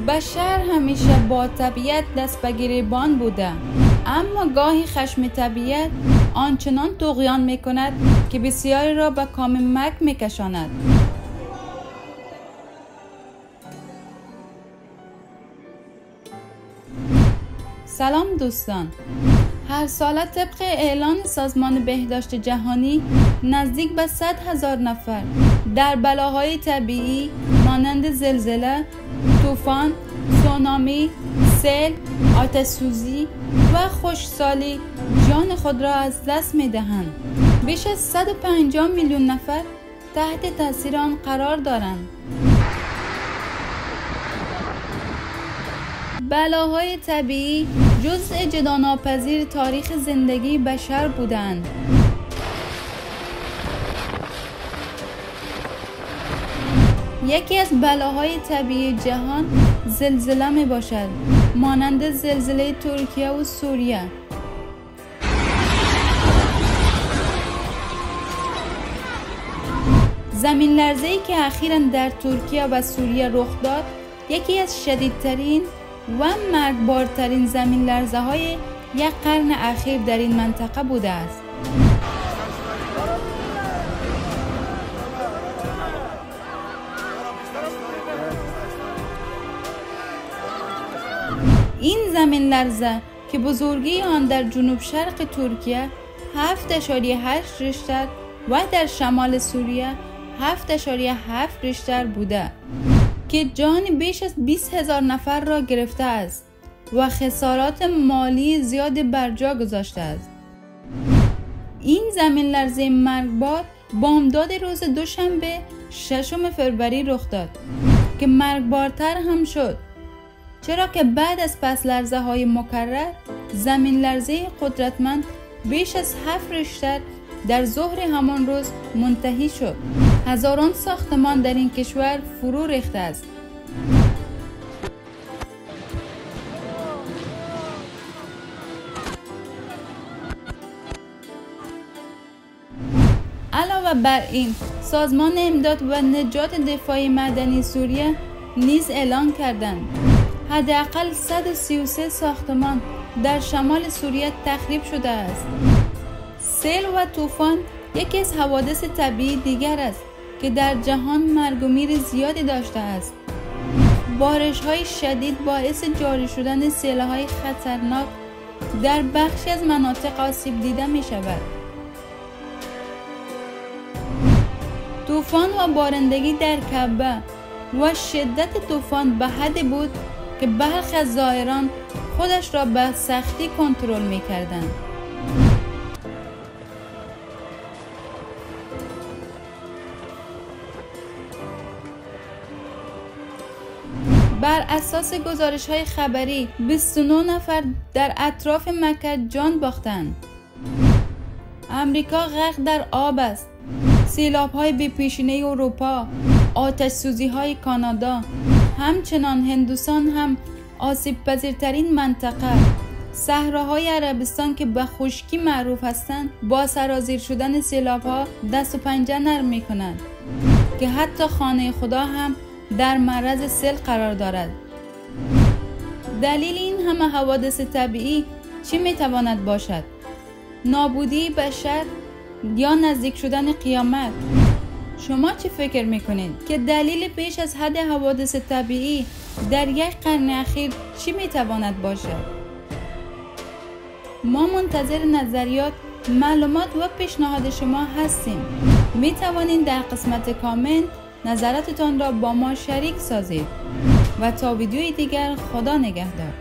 بشر همیشه با طبیعت دست به گریبان بوده، اما گاهی خشم طبیعت آنچنان طغیان میکند که بسیاری را به کام مرگ میکشاند. سلام دوستان، هر ساله طبق اعلان سازمان بهداشت جهانی نزدیک به 100,000 نفر در بلاهای طبیعی مانند زلزله، طوفان، سونامی، سیل، آتش سوزی و خشکسالی جان خود را از دست می دهند. بیش از 150 میلیون نفر تحت تاثیر آن قرار دارند. بلاهای طبیعی جزء جدایی‌ناپذیر تاریخ زندگی بشر بودند. یکی از بلاهای طبیعی جهان زلزله می باشد، مانند زلزله ترکیه و سوریه. زمین لرزه‌ای که اخیراً در ترکیه و سوریه رخ داد، یکی از شدیدترین و مرگبارترین زمین لرزه های یک قرن اخیر در این منطقه بوده است. این زمین لرزه که بزرگی آن در جنوب شرق ترکیه 7.8 ریشتر و در شمال سوریه 7.7 ریشتر بوده که جان بیش از 20,000 نفر را گرفته است و خسارات مالی زیاد بر جا گذاشته است. این زمین لرزه مرگبار بامداد روز دوشنبه 6 فروری رخ داد که مرگبارتر هم شد، چرا که بعد از پس لرزه های مکرر زمین لرزه قدرتمند بیش از 7 ریشتر در ظهر همان روز منتهی شد. هزاران ساختمان در این کشور فرو ریخته است. علاوه بر این، سازمان امداد و نجات دفاعی مدنی سوریه نیز اعلان کردند حداقل 133 ساختمان در شمال سوریه تخریب شده است. سیل و طوفان یکی از حوادث طبیعی دیگر است که در جهان مرگ و میر زیادی داشته است. بارش‌های شدید باعث جاری شدن سیل‌های خطرناک در بخشی از مناطق آسیب دیده می شود. طوفان و بارندگی در کعبه و شدت طوفان به حدی بود که برخی از زائران خودش را به سختی کنترل می کردند. بر اساس گزارش‌های خبری 29 نفر در اطراف مکه جان باختند. امریکا غرق در آب است. سیلاب‌های بی‌پیشینه اروپا، آتش سوزی‌های کانادا، همچنان هندوستان هم آسیب پذیرترین منطقه. صحراهای عربستان که به خشکی معروف هستند با سرازیر شدن سیلاب‌ها دست و پنجه نرم می‌کنند که حتی خانه خدا هم در معرض سیل قرار دارد. دلیل این همه حوادث طبیعی چی میتواند باشد؟ نابودی بشر یا نزدیک شدن قیامت؟ شما چی فکر میکنید که دلیل بیش از حد حوادث طبیعی در یک قرن اخیر چی میتواند باشد؟ ما منتظر نظریات، معلومات و پیشنهاد شما هستیم. میتوانید در قسمت کامنت نظراتتان را با ما شریک سازید و تا ویدیوی دیگر خدا نگهدار.